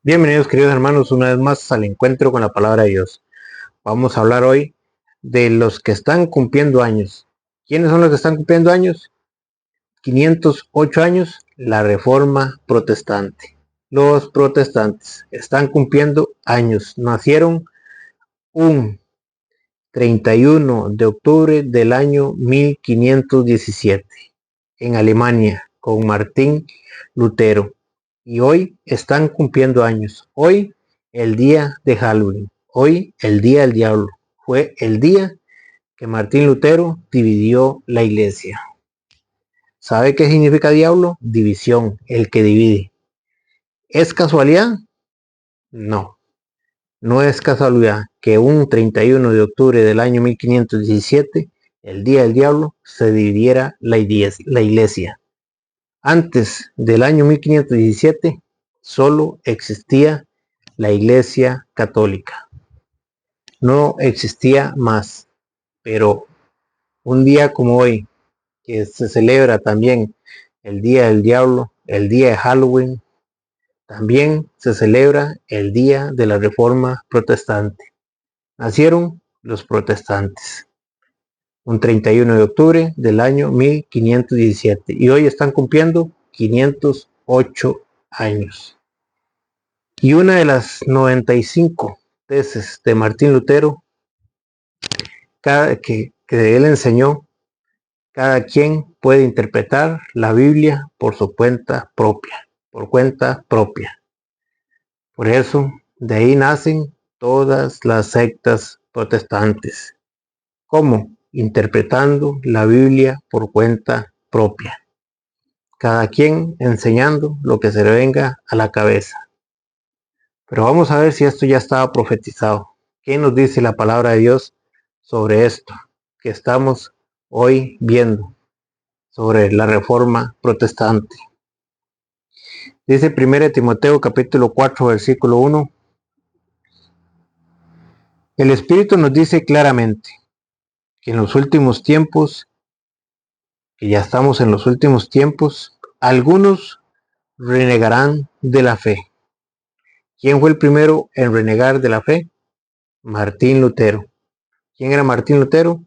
Bienvenidos queridos hermanos una vez más al encuentro con la palabra de Dios. Vamos a hablar hoy de los que están cumpliendo años. ¿Quiénes son los que están cumpliendo años? 508 años, la Reforma Protestante. Los protestantes están cumpliendo años. Nacieron un 31 de octubre del año 1517 en Alemania con Martín Lutero. Y hoy están cumpliendo años. Hoy el día de Halloween, hoy el día del diablo. Fue el día que Martín Lutero dividió la iglesia. ¿Sabe qué significa diablo? División, el que divide. ¿Es casualidad? No, no es casualidad que un 31 de octubre del año 1517, el día del diablo, se dividiera la iglesia. Antes del año 1517 solo existía la Iglesia Católica. No existía más. Pero un día como hoy, que se celebra también el Día del Diablo, el día de Halloween, también se celebra el Día de la Reforma Protestante. Nacieron los protestantes un 31 de octubre del año 1517 y hoy están cumpliendo 508 años. Y una de las 95 tesis de Martín Lutero que él enseñó, cada quien puede interpretar la Biblia por su cuenta propia, por cuenta propia. Por eso, de ahí nacen todas las sectas protestantes. ¿Cómo? Interpretando la Biblia por cuenta propia. Cada quien enseñando lo que se le venga a la cabeza. Pero vamos a ver si esto ya estaba profetizado. ¿Qué nos dice la palabra de Dios sobre esto que estamos hoy viendo? Sobre la Reforma Protestante. Dice 1 Timoteo capítulo 4 versículo 1. El Espíritu nos dice claramente que en los últimos tiempos, que ya estamos en los últimos tiempos, algunos renegarán de la fe. ¿Quién fue el primero en renegar de la fe? Martín Lutero. ¿Quién era Martín Lutero?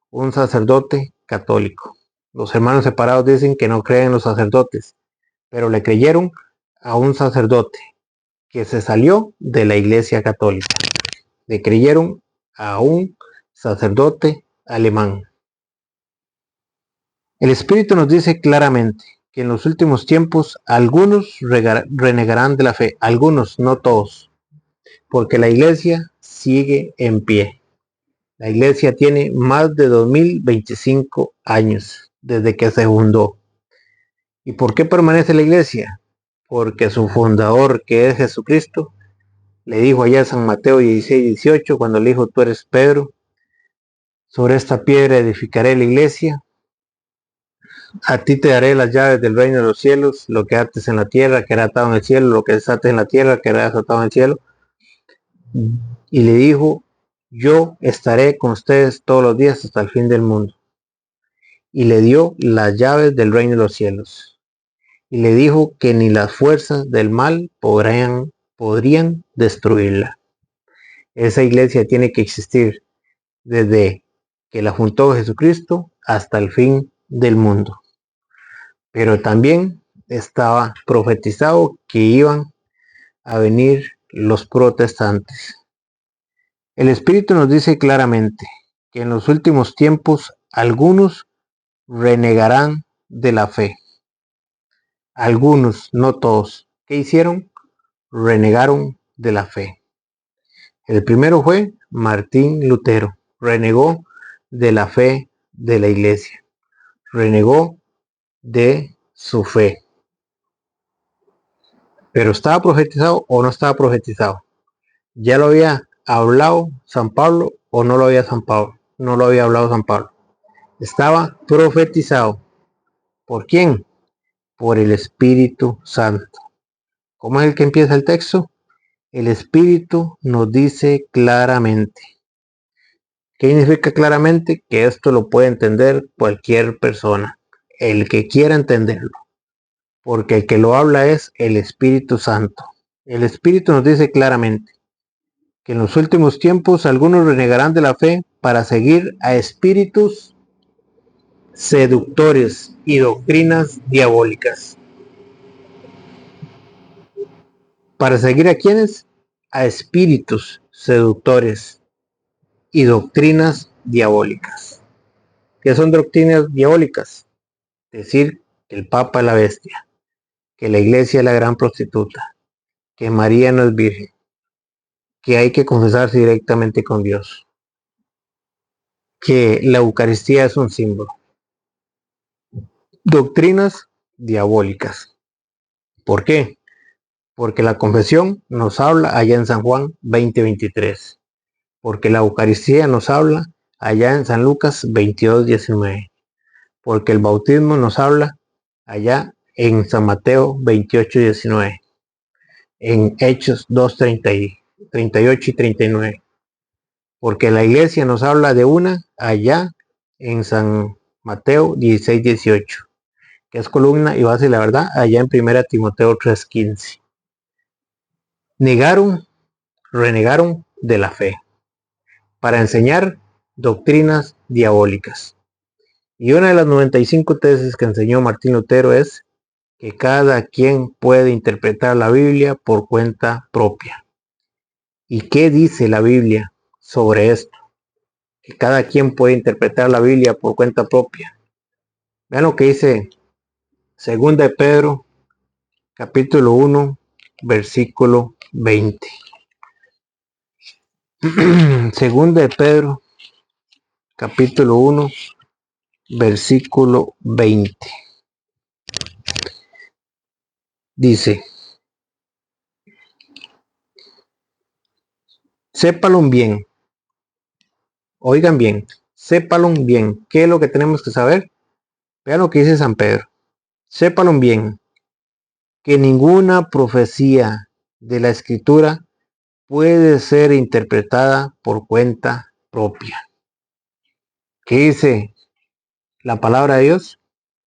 Un sacerdote católico. Los hermanos separados dicen que no creen en los sacerdotes, pero le creyeron a un sacerdote que se salió de la Iglesia Católica. Le creyeron a un sacerdote alemán. El Espíritu nos dice claramente que en los últimos tiempos algunos renegarán de la fe, algunos, no todos, porque la Iglesia sigue en pie. La Iglesia tiene más de 2025 años desde que se fundó. ¿Y por qué permanece la Iglesia? Porque su fundador, que es Jesucristo, le dijo allá en San Mateo 16:18, cuando le dijo: tú eres Pedro, sobre esta piedra edificaré la iglesia, a ti te daré las llaves del reino de los cielos, lo que ates en la tierra quedará atado en el cielo, lo que desates en la tierra quedará desatado en el cielo. Y le dijo: yo estaré con ustedes todos los días hasta el fin del mundo. Y le dio las llaves del reino de los cielos. Y le dijo que ni las fuerzas del mal podrían destruirla. Esa iglesia tiene que existir desde que la juntó Jesucristo hasta el fin del mundo. Pero también estaba profetizado que iban a venir los protestantes. El Espíritu nos dice claramente que en los últimos tiempos algunos renegarán de la fe. Algunos, no todos. ¿Qué hicieron? Renegaron de la fe. El primero fue Martín Lutero. Renegó de la fe de la iglesia. Renegó de su fe. Pero ¿estaba profetizado o no estaba profetizado? ¿Ya lo había hablado San Pablo o no lo había San Pablo? No lo había hablado San Pablo. Estaba profetizado. ¿Por quién? Por el Espíritu Santo. ¿Cómo es el que empieza el texto? El Espíritu nos dice claramente. ¿Qué significa claramente? Que esto lo puede entender cualquier persona, el que quiera entenderlo, porque el que lo habla es el Espíritu Santo. El Espíritu nos dice claramente que en los últimos tiempos algunos renegarán de la fe para seguir a espíritus seductores y doctrinas diabólicas. ¿Para seguir a quiénes? A espíritus seductores y doctrinas diabólicas. ¿Qué son doctrinas diabólicas? Decir que el Papa es la bestia, que la Iglesia es la gran prostituta, que María no es virgen, que hay que confesarse directamente con Dios, que la Eucaristía es un símbolo. Doctrinas diabólicas. ¿Por qué? Porque la confesión nos habla allá en San Juan 20:23. Porque la Eucaristía nos habla allá en San Lucas 22:19. Porque el bautismo nos habla allá en San Mateo 28:19. En Hechos 2:38 y 39. Porque la Iglesia nos habla de una allá en San Mateo 16:18. Que es columna y base de la verdad allá en 1 Timoteo 3:15. Renegaron de la fe para enseñar doctrinas diabólicas. Y una de las 95 tesis que enseñó Martín Lutero es que cada quien puede interpretar la Biblia por cuenta propia. ¿Y qué dice la Biblia sobre esto? Que cada quien puede interpretar la Biblia por cuenta propia. Vean lo que dice 2 de Pedro, capítulo 1, versículo 20. Segunda de Pedro, capítulo 1, versículo 20. Dice, sépalo bien, oigan bien, sépalo bien. ¿Qué es lo que tenemos que saber? Vean lo que dice San Pedro. Sépalo bien, que ninguna profecía de la Escritura puede ser interpretada por cuenta propia. ¿Qué dice la palabra de Dios?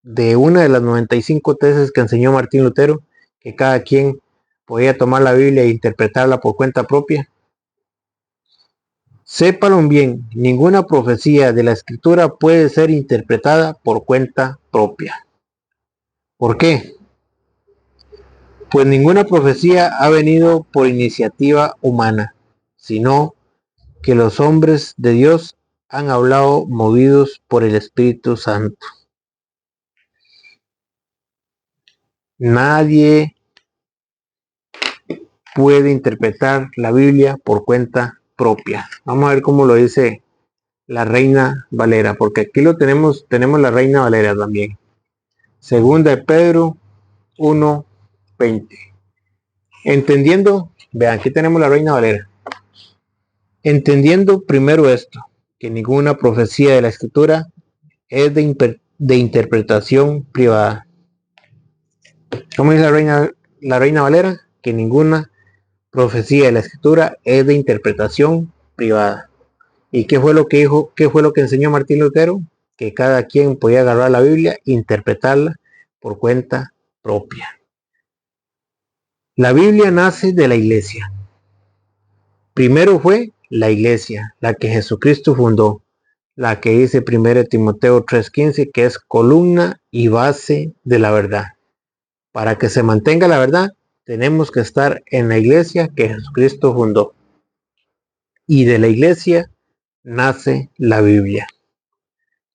De una de las 95 tesis que enseñó Martín Lutero, que cada quien podía tomar la Biblia e interpretarla por cuenta propia. Sépalo bien, ninguna profecía de la Escritura puede ser interpretada por cuenta propia. ¿Por qué? Pues ninguna profecía ha venido por iniciativa humana, sino que los hombres de Dios han hablado movidos por el Espíritu Santo. Nadie puede interpretar la Biblia por cuenta propia. Vamos a ver cómo lo dice la Reina Valera, porque aquí lo tenemos la Reina Valera también. Segunda de Pedro 1:20. Entendiendo, vean, aquí tenemos la Reina Valera. Entendiendo primero esto, que ninguna profecía de la Escritura es de interpretación privada. ¿Cómo dice la Reina Valera? Que ninguna profecía de la Escritura es de interpretación privada. ¿Y qué fue lo que dijo? ¿Qué fue lo que enseñó Martín Lutero? Que cada quien podía agarrar la Biblia e interpretarla por cuenta propia. La Biblia nace de la Iglesia. Primero fue la Iglesia, la que Jesucristo fundó, la que dice 1 Timoteo 3:15, que es columna y base de la verdad. Para que se mantenga la verdad, tenemos que estar en la Iglesia que Jesucristo fundó. Y de la Iglesia nace la Biblia.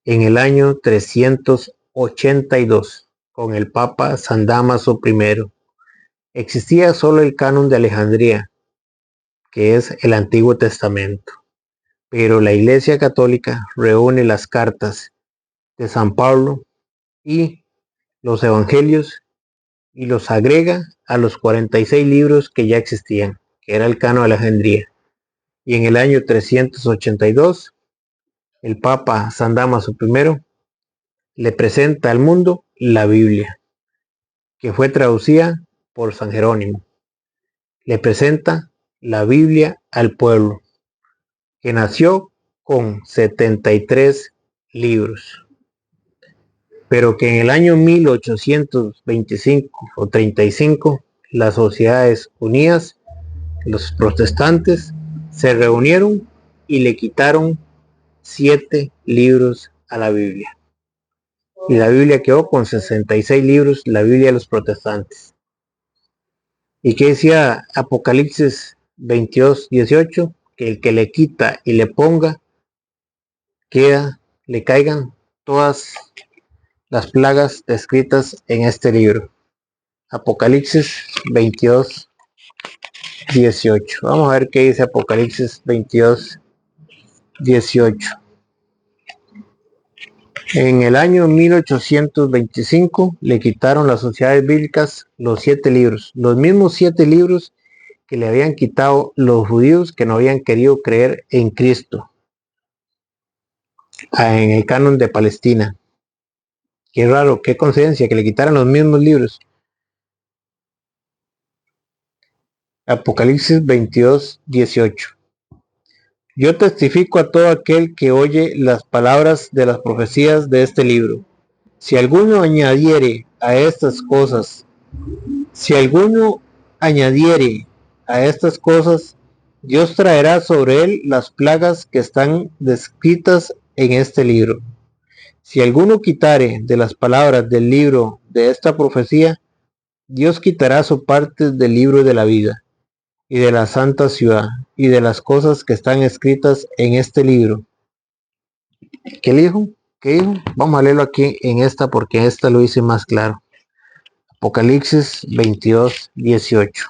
En el año 382, con el Papa San Dámaso I, existía solo el canon de Alejandría, que es el Antiguo Testamento. Pero la Iglesia Católica reúne las cartas de San Pablo y los evangelios y los agrega a los 46 libros que ya existían, que era el canon de Alejandría. Y en el año 382, el Papa San Dámaso I le presenta al mundo la Biblia, que fue traducida por San Jerónimo. Le presenta la Biblia al pueblo, que nació con 73 libros, pero que en el año 1825 o 35 las Sociedades Unidas, los protestantes, se reunieron y le quitaron 7 libros a la Biblia. Y la Biblia quedó con 66 libros, la Biblia de los protestantes. ¿Y qué decía Apocalipsis 22:18? Que el que le quita y le ponga, le caigan todas las plagas descritas en este libro. Apocalipsis 22:18. Vamos a ver qué dice Apocalipsis 22:18. En el año 1825 le quitaron las sociedades bíblicas los 7 libros, los mismos 7 libros que le habían quitado los judíos que no habían querido creer en Cristo, en el canon de Palestina. Qué raro, qué coincidencia que le quitaran los mismos libros. Apocalipsis 22:18. Yo testifico a todo aquel que oye las palabras de las profecías de este libro. Si alguno añadiere a estas cosas, Dios traerá sobre él las plagas que están descritas en este libro. Si alguno quitare de las palabras del libro de esta profecía, Dios quitará su parte del libro de la vida y de la santa ciudad y de las cosas que están escritas en este libro. ¿Qué dijo? Vamos a leerlo aquí en esta porque esta lo hice más claro. Apocalipsis 22:18.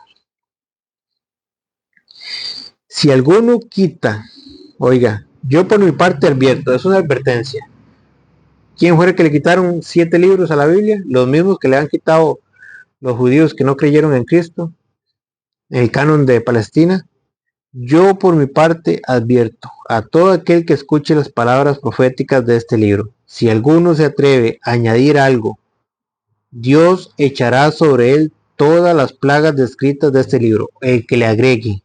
Si alguno quita, oiga, yo por mi parte advierto, es una advertencia. ¿Quién fue el que le quitaron 7 libros a la Biblia? Los mismos que le han quitado los judíos que no creyeron en Cristo, en el canon de Palestina. Yo por mi parte advierto a todo aquel que escuche las palabras proféticas de este libro. Si alguno se atreve a añadir algo, Dios echará sobre él todas las plagas descritas de este libro. El que le agregue,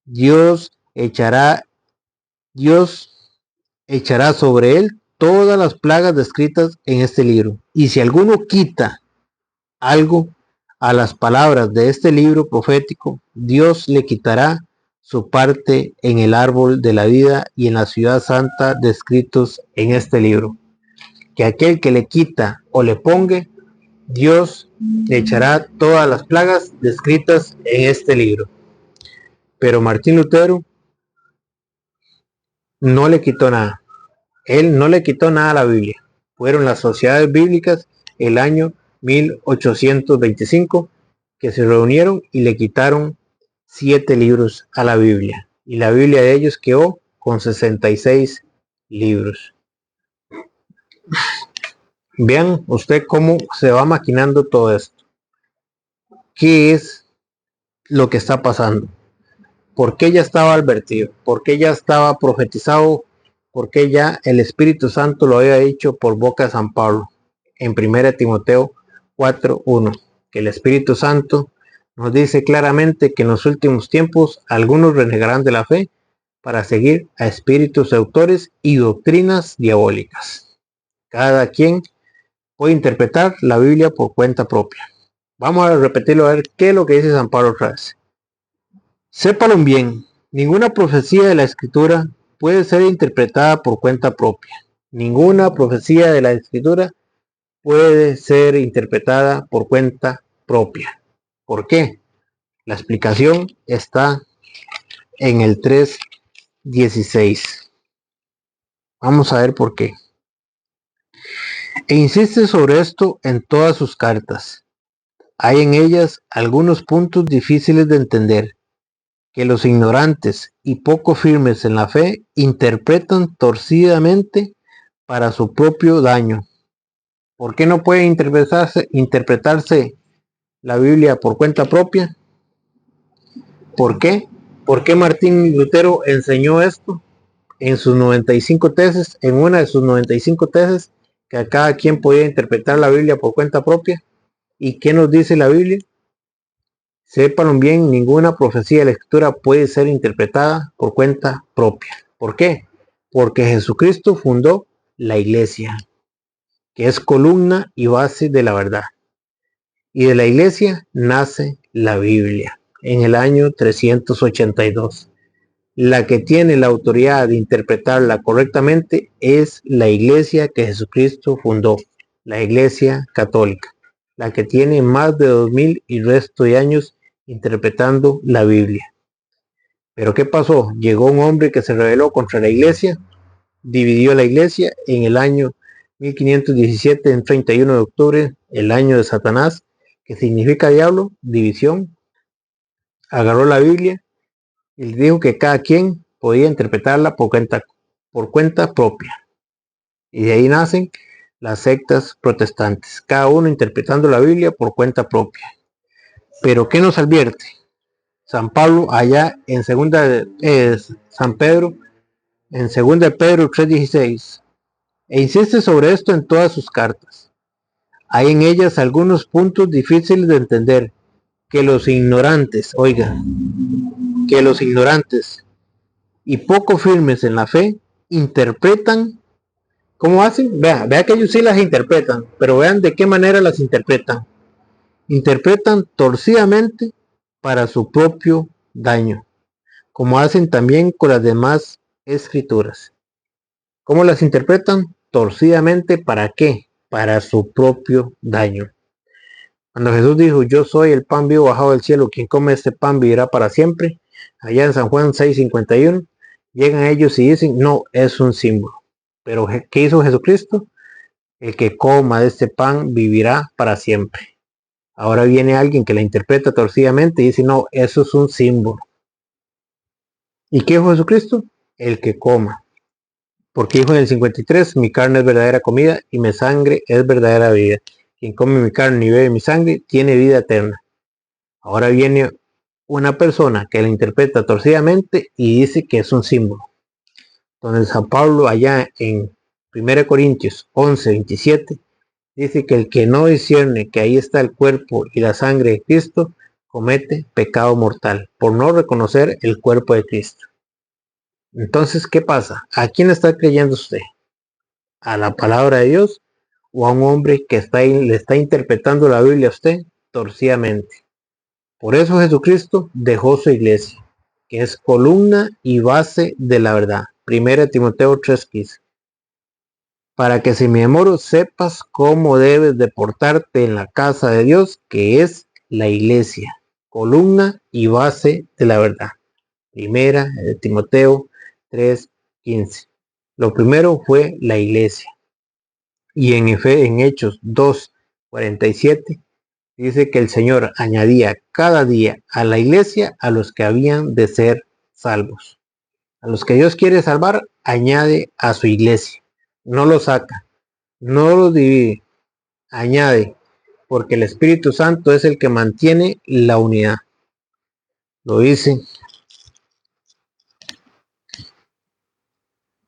Dios echará sobre él todas las plagas descritas en este libro. Y si alguno quita algo a las palabras de este libro profético, Dios le quitará su parte en el árbol de la vida y en la ciudad santa descritos en este libro. Que aquel que le quita o le ponga, Dios le echará todas las plagas descritas en este libro. Pero Martín Lutero no le quitó nada. Él no le quitó nada a la Biblia. Fueron las sociedades bíblicas el año 1825 que se reunieron y le quitaron 7 libros a la Biblia. Y la Biblia de ellos quedó con 66 libros. Vean usted cómo se va maquinando todo esto. ¿Qué es lo que está pasando? ¿Por qué ya estaba advertido? ¿Por qué ya estaba profetizado? ¿Por qué ya el Espíritu Santo lo había dicho por boca de San Pablo en 1 Timoteo 4:1? Que el Espíritu Santo nos dice claramente que en los últimos tiempos algunos renegarán de la fe para seguir a espíritus seductores y doctrinas diabólicas. Cada quien puede interpretar la Biblia por cuenta propia. Vamos a repetirlo a ver qué es lo que dice San Pablo otra vez. Sépalo bien, ninguna profecía de la Escritura puede ser interpretada por cuenta propia. Ninguna profecía de la Escritura puede ser interpretada por cuenta propia. ¿Por qué? La explicación está en el 3:16. Vamos a ver por qué. E insiste sobre esto en todas sus cartas. Hay en ellas algunos puntos difíciles de entender, que los ignorantes y poco firmes en la fe interpretan torcidamente para su propio daño. ¿Por qué no puede interpretarse la Biblia por cuenta propia? ¿Por qué? ¿Por qué Martín Lutero enseñó esto en sus 95 tesis, en una de sus 95 tesis, que a cada quien podía interpretar la Biblia por cuenta propia? ¿Y qué nos dice la Biblia? Sépanlo bien, ninguna profecía de la Escritura puede ser interpretada por cuenta propia. ¿Por qué? Porque Jesucristo fundó la iglesia, que es columna y base de la verdad. Y de la iglesia nace la Biblia, en el año 382. La que tiene la autoridad de interpretarla correctamente es la iglesia que Jesucristo fundó, la Iglesia Católica, la que tiene más de 2000 y resto de años interpretando la Biblia. Pero ¿qué pasó? Llegó un hombre que se rebeló contra la iglesia, dividió la iglesia en el año 1517, en 31 de octubre, el año de Satanás, que significa diablo, división. Agarró la Biblia y le dijo que cada quien podía interpretarla por cuenta propia. Y de ahí nacen las sectas protestantes, cada uno interpretando la Biblia por cuenta propia. Pero ¿qué nos advierte San Pablo allá en San Pedro, en 2 de Pedro 3:16? E insiste sobre esto en todas sus cartas. Hay en ellas algunos puntos difíciles de entender, que los ignorantes, que los ignorantes y poco firmes en la fe interpretan. ¿Cómo hacen? Vea que ellos sí las interpretan, pero vean de qué manera las interpretan. Interpretan torcidamente para su propio daño, como hacen también con las demás escrituras. ¿Cómo las interpretan? Torcidamente, ¿para qué? Para su propio daño. Cuando Jesús dijo, yo soy el pan vivo bajado del cielo, quien come este pan vivirá para siempre, allá en San Juan 6:51, llegan ellos y dicen, no, es un símbolo. Pero ¿qué hizo Jesucristo? El que coma de este pan vivirá para siempre. Ahora viene alguien que la interpreta torcidamente y dice, no, eso es un símbolo. ¿Y qué dijo Jesucristo? El que coma. Porque dijo en el 53, mi carne es verdadera comida y mi sangre es verdadera vida. Quien come mi carne y bebe mi sangre tiene vida eterna. Ahora viene una persona que la interpreta torcidamente y dice que es un símbolo. Entonces San Pablo allá en 1 Corintios 11:27 dice que el que no discierne que ahí está el cuerpo y la sangre de Cristo comete pecado mortal por no reconocer el cuerpo de Cristo. Entonces, ¿qué pasa? ¿A quién está creyendo usted? ¿A la palabra de Dios o a un hombre que le está interpretando la Biblia a usted torcidamente? Por eso Jesucristo dejó su iglesia, que es columna y base de la verdad. 1 Timoteo 3:15. Para que si me demoro sepas cómo debes de portarte en la casa de Dios, que es la iglesia, columna y base de la verdad. 1 Timoteo 3:15. Lo primero fue la iglesia. Y en Hechos 2:47 dice que el Señor añadía cada día a la iglesia a los que habían de ser salvos. A los que Dios quiere salvar, añade a su iglesia. No los saca, no los divide, añade, porque el Espíritu Santo es el que mantiene la unidad. Lo dice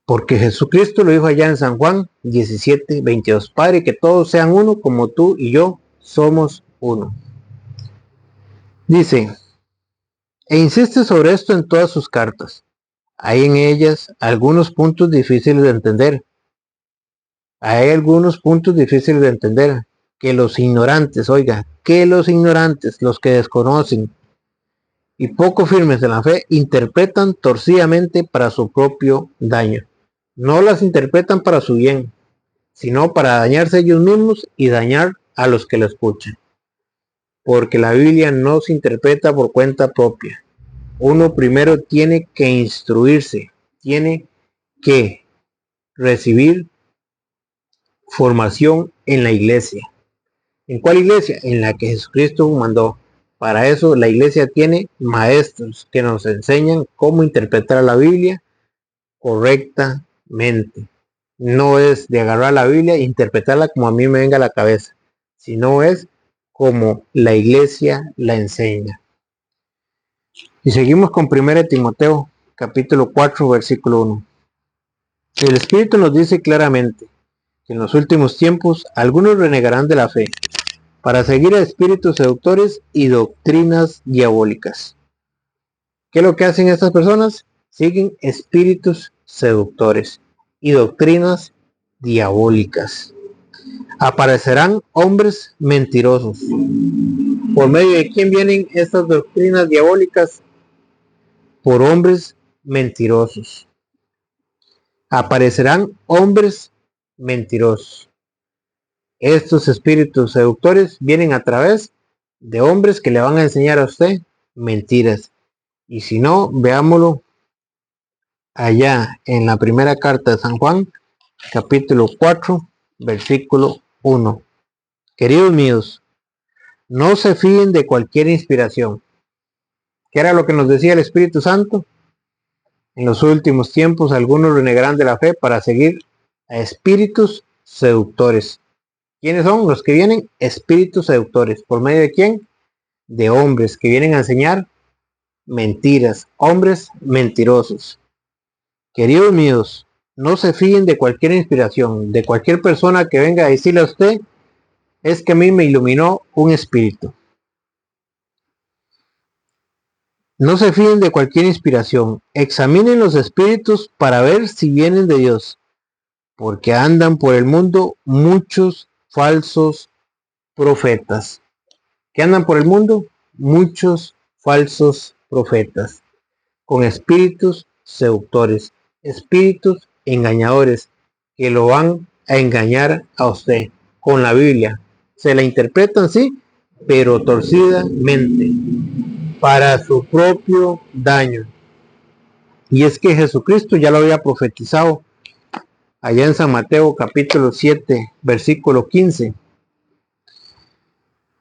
porque Jesucristo lo dijo allá en San Juan 17:22. Padre, que todos sean uno como tú y yo somos uno. Dice, e insiste sobre esto en todas sus cartas. Hay en ellas algunos puntos difíciles de entender. Hay algunos puntos difíciles de entender. Que los ignorantes, que los ignorantes, los que desconocen y poco firmes en la fe, interpretan torcidamente para su propio daño. No las interpretan para su bien, sino para dañarse ellos mismos y dañar a los que la escuchan. Porque la Biblia no se interpreta por cuenta propia. Uno primero tiene que instruirse, tiene que recibir formación en la iglesia. ¿En cuál iglesia? En la que Jesucristo mandó. Para eso la iglesia tiene maestros que nos enseñan cómo interpretar la Biblia correctamente. No es de agarrar la Biblia e interpretarla como a mí me venga a la cabeza, sino es como la iglesia la enseña. Y seguimos con 1 Timoteo capítulo 4 versículo 1. El Espíritu nos dice claramente que en los últimos tiempos algunos renegarán de la fe para seguir a espíritus seductores y doctrinas diabólicas. ¿Qué es lo que hacen estas personas? Siguen espíritus seductores y doctrinas diabólicas. Aparecerán hombres mentirosos, ¿Por medio de quién vienen estas doctrinas diabólicas? Por hombres mentirosos. Aparecerán hombres mentirosos. Estos espíritus seductores vienen a través de hombres que le van a enseñar a usted mentiras. Y si no, veámoslo allá en la primera carta de San Juan, capítulo 4, versículo 1. Queridos míos, no se fíen de cualquier inspiración. ¿Qué era lo que nos decía el Espíritu Santo? En los últimos tiempos algunos renegarán de la fe para seguir a espíritus seductores. ¿Quiénes son los que vienen? Espíritus seductores. ¿Por medio de quién? De hombres que vienen a enseñar mentiras, hombres mentirosos. Queridos míos, no se fíen de cualquier inspiración, de cualquier persona que venga a decirle a usted, es que a mí me iluminó un espíritu. No se fíen de cualquier inspiración, examinen los espíritus para ver si vienen de Dios, porque andan por el mundo muchos falsos profetas. ¿Qué andan por el mundo? Muchos falsos profetas, con espíritus seductores, espíritus engañadores, que lo van a engañar a usted con la Biblia. Se la interpretan, sí, pero torcidamente, para su propio daño. Y es que Jesucristo ya lo había profetizado allá en San Mateo capítulo 7, versículo 15.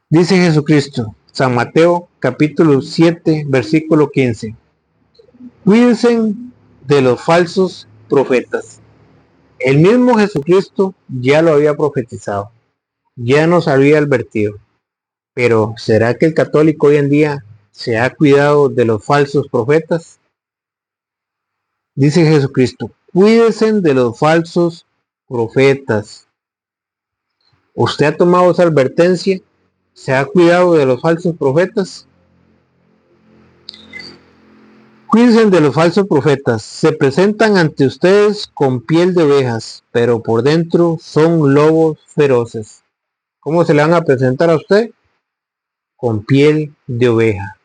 Dice Jesucristo, San Mateo capítulo 7, versículo 15. Cuídense de los falsos profetas. El mismo Jesucristo ya lo había profetizado, ya nos había advertido. Pero ¿será que el católico hoy en día se ha cuidado de los falsos profetas? Dice Jesucristo, cuídense de los falsos profetas. ¿Usted ha tomado esa advertencia? ¿Se ha cuidado de los falsos profetas? Cuídense de los falsos profetas. Se presentan ante ustedes con piel de ovejas, pero por dentro son lobos feroces. ¿Cómo se le van a presentar a usted? Con piel de oveja.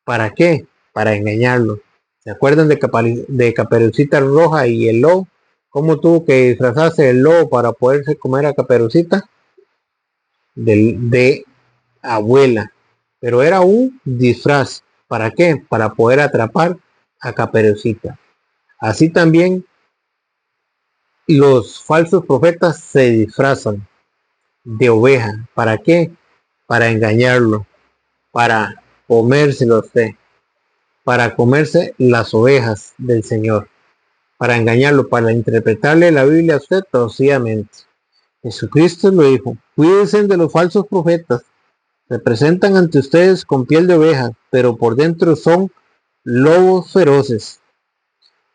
¿Para qué? Para engañarlo. ¿Se acuerdan de Caperucita Roja y el lobo? ¿Cómo tuvo que disfrazarse el lobo para poderse comer a Caperucita? De abuela. Pero era un disfraz. ¿Para qué? Para poder atrapar a Caperucita. Así también los falsos profetas se disfrazan de oveja. ¿Para qué? Para engañarlo. Para comérselo a usted. Para comerse las ovejas del Señor. Para engañarlo. Para interpretarle la Biblia a usted torcidamente. Jesucristo lo dijo. Cuídense de los falsos profetas. Se presentan ante ustedes con piel de oveja, pero por dentro son lobos feroces.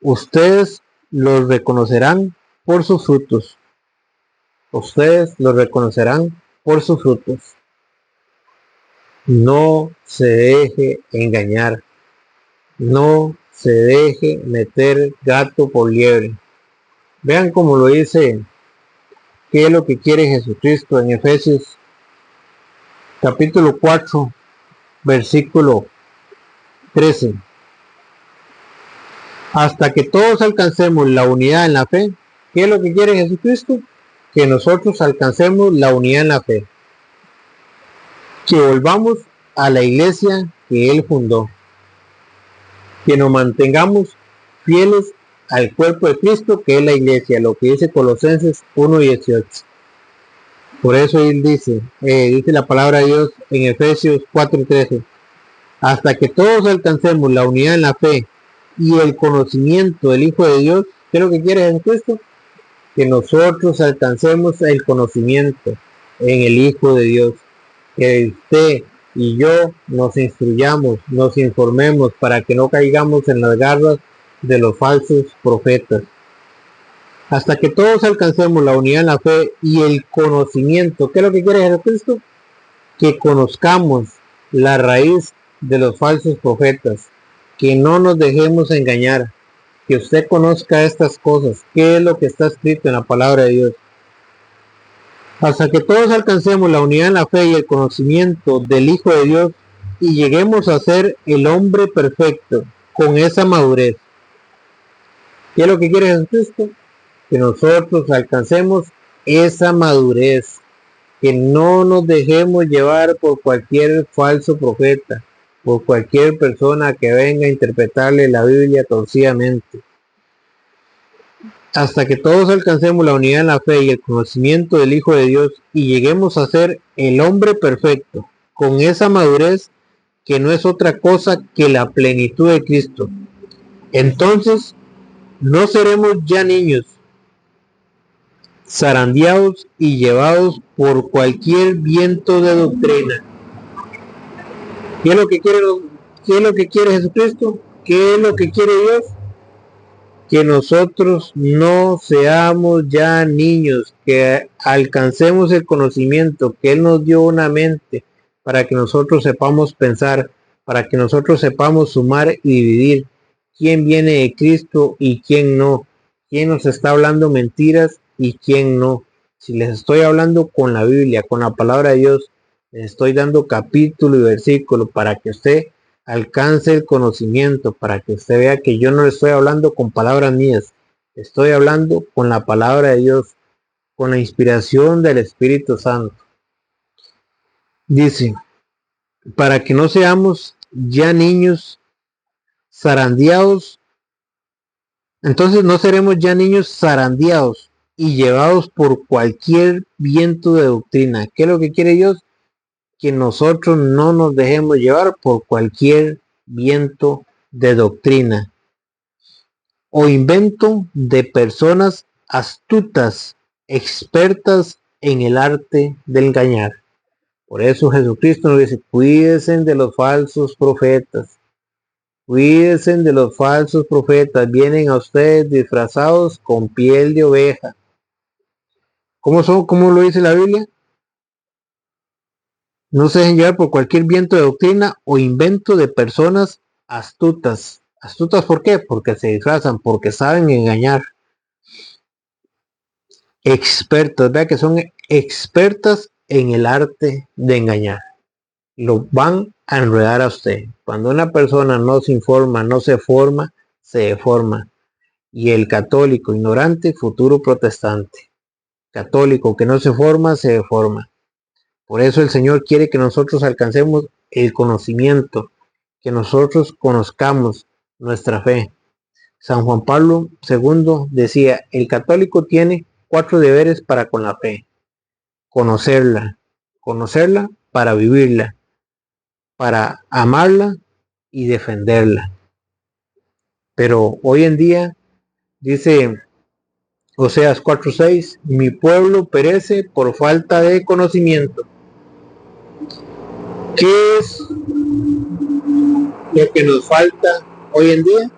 Ustedes los reconocerán por sus frutos. Ustedes los reconocerán por sus frutos. No se deje engañar. No se deje meter gato por liebre. Vean cómo lo dice, qué es lo que quiere Jesucristo en Efesios capítulo 4, versículo 13. Hasta que todos alcancemos la unidad en la fe. ¿Qué es lo que quiere Jesucristo? Que nosotros alcancemos la unidad en la fe. Que volvamos a la iglesia que Él fundó. Que nos mantengamos fieles al cuerpo de Cristo, que es la iglesia, lo que dice Colosenses 1:18. Por eso Él dice la palabra de Dios en Efesios 4:13. Hasta que todos alcancemos la unidad en la fe y el conocimiento del Hijo de Dios. ¿Qué es lo que quiere Jesucristo? Que nosotros alcancemos el conocimiento en el Hijo de Dios. Que usted y yo nos instruyamos, nos informemos para que no caigamos en las garras de los falsos profetas. Hasta que todos alcancemos la unidad en la fe y el conocimiento. ¿Qué es lo que quiere Jesucristo? Que conozcamos la raíz de los falsos profetas. Que no nos dejemos engañar. Que usted conozca estas cosas. ¿Qué es lo que está escrito en la palabra de Dios? hasta que todos alcancemos la unidad en la fe y el conocimiento del Hijo de Dios y lleguemos a ser el hombre perfecto con esa madurez. ¿Qué es lo que quiere Jesucristo? Que nosotros alcancemos esa madurez, que no nos dejemos llevar por cualquier falso profeta, por cualquier persona que venga a interpretarle la Biblia torcidamente. Hasta que todos alcancemos la unidad en la fe y el conocimiento del Hijo de Dios y lleguemos a ser el hombre perfecto, con esa madurez que no es otra cosa que la plenitud de Cristo. Entonces, no seremos ya niños, zarandeados y llevados por cualquier viento de doctrina. ¿Qué es lo que quiere Jesucristo? ¿Qué es lo que quiere Dios? Que nosotros no seamos ya niños, que alcancemos el conocimiento, que Él nos dio una mente para que nosotros sepamos pensar, para que nosotros sepamos sumar y dividir quién viene de Cristo y quién no, quién nos está hablando mentiras y quién no. Si les estoy hablando con la Biblia, con la palabra de Dios, les estoy dando capítulo y versículo para que usted alcance el conocimiento, para que usted vea que yo no le estoy hablando con palabras mías, estoy hablando con la palabra de Dios, con la inspiración del Espíritu Santo. Dice, para que no seamos ya niños zarandeados, entonces no seremos ya niños zarandeados y llevados por cualquier viento de doctrina. ¿Qué es lo que quiere Dios? Que nosotros no nos dejemos llevar por cualquier viento de doctrina o invento de personas astutas, expertas en el arte de engañar. Por eso Jesucristo nos dice, cuídense de los falsos profetas. Cuídense de los falsos profetas. Vienen a ustedes disfrazados con piel de oveja. ¿Cómo lo dice la Biblia? No se dejen llevar por cualquier viento de doctrina o invento de personas astutas. ¿Astutas por qué? Porque se disfrazan, porque saben engañar. Expertas, vea que son expertas en el arte de engañar. Lo van a enredar a usted. Cuando una persona no se informa, no se forma, se deforma. Y el católico ignorante, futuro protestante. Católico que no se forma, se deforma. Por eso el Señor quiere que nosotros alcancemos el conocimiento, que nosotros conozcamos nuestra fe. San Juan Pablo II decía, el católico tiene 4 deberes para con la fe. Conocerla para vivirla, para amarla y defenderla. Pero hoy en día, dice Oseas 4:6, mi pueblo perece por falta de conocimiento. ¿Qué es lo que nos falta hoy en día?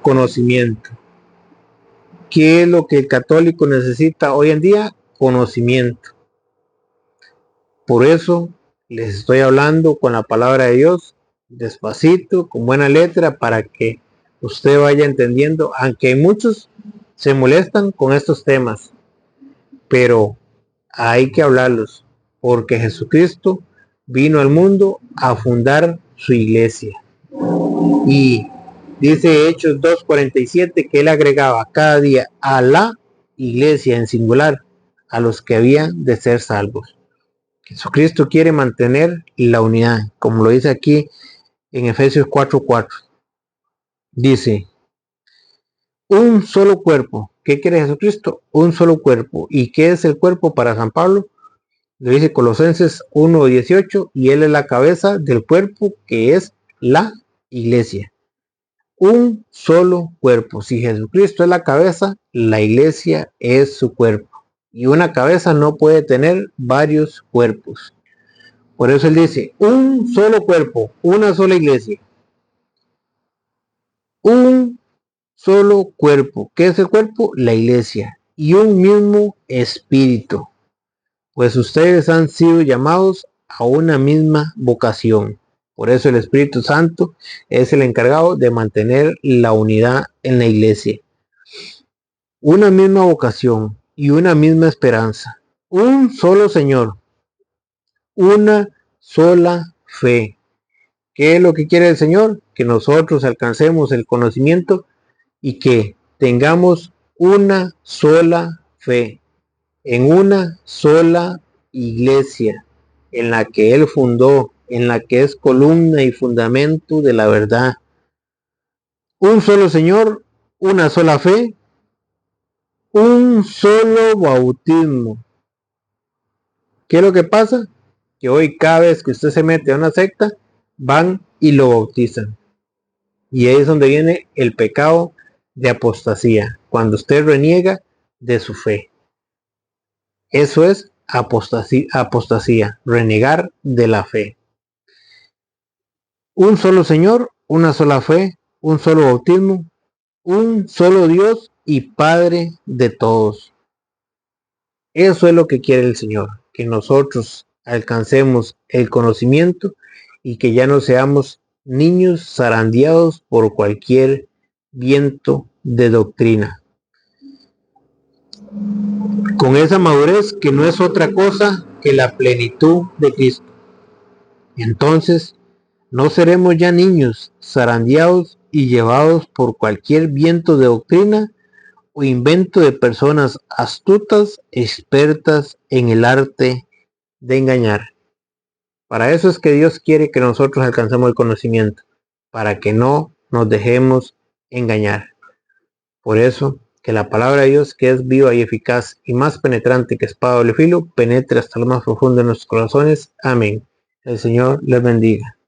Conocimiento. ¿Qué es lo que el católico necesita hoy en día? Conocimiento. Por eso les estoy hablando con la palabra de Dios, despacito, con buena letra, para que usted vaya entendiendo, aunque muchos se molestan con estos temas, pero hay que hablarlos, porque Jesucristo vino al mundo a fundar su iglesia. Y dice Hechos 2:47 que él agregaba cada día a la iglesia en singular a los que habían de ser salvos. Jesucristo quiere mantener la unidad, como lo dice aquí en Efesios 4:4. Dice, un solo cuerpo. ¿Qué quiere Jesucristo? Un solo cuerpo. ¿Y qué es el cuerpo para San Pablo? Lo dice Colosenses 1:18, y él es la cabeza del cuerpo que es la iglesia. Un solo cuerpo. Si Jesucristo es la cabeza, la iglesia es su cuerpo. Y una cabeza no puede tener varios cuerpos. Por eso él dice, un solo cuerpo, una sola iglesia. Un solo cuerpo. ¿Qué es el cuerpo? La iglesia. Y un mismo espíritu. Pues ustedes han sido llamados a una misma vocación. Por eso el Espíritu Santo es el encargado de mantener la unidad en la iglesia. Una misma vocación y una misma esperanza. Un solo Señor, una sola fe. ¿Qué es lo que quiere el Señor? Que nosotros alcancemos el conocimiento y que tengamos una sola fe, en una sola iglesia, en la que Él fundó, en la que es columna y fundamento de la verdad. Un solo Señor, una sola fe, un solo bautismo. ¿Qué es lo que pasa? Que hoy cada vez que usted se mete a una secta, van y lo bautizan. Y ahí es donde viene el pecado de apostasía, cuando usted reniega de su fe. Eso es apostasía, renegar de la fe. Un solo Señor, una sola fe, un solo bautismo, un solo Dios y Padre de todos. Eso es lo que quiere el Señor, que nosotros alcancemos el conocimiento y que ya no seamos niños zarandeados por cualquier viento de doctrina. Con esa madurez que no es otra cosa que la plenitud de Cristo. Entonces, no seremos ya niños zarandeados y llevados por cualquier viento de doctrina o invento de personas astutas, expertas en el arte de engañar. Para eso es que Dios quiere que nosotros alcancemos el conocimiento, para que no nos dejemos engañar. Por eso, que la palabra de Dios, que es viva y eficaz y más penetrante que espada de doble filo, penetre hasta lo más profundo de nuestros corazones. Amén. El Señor les bendiga.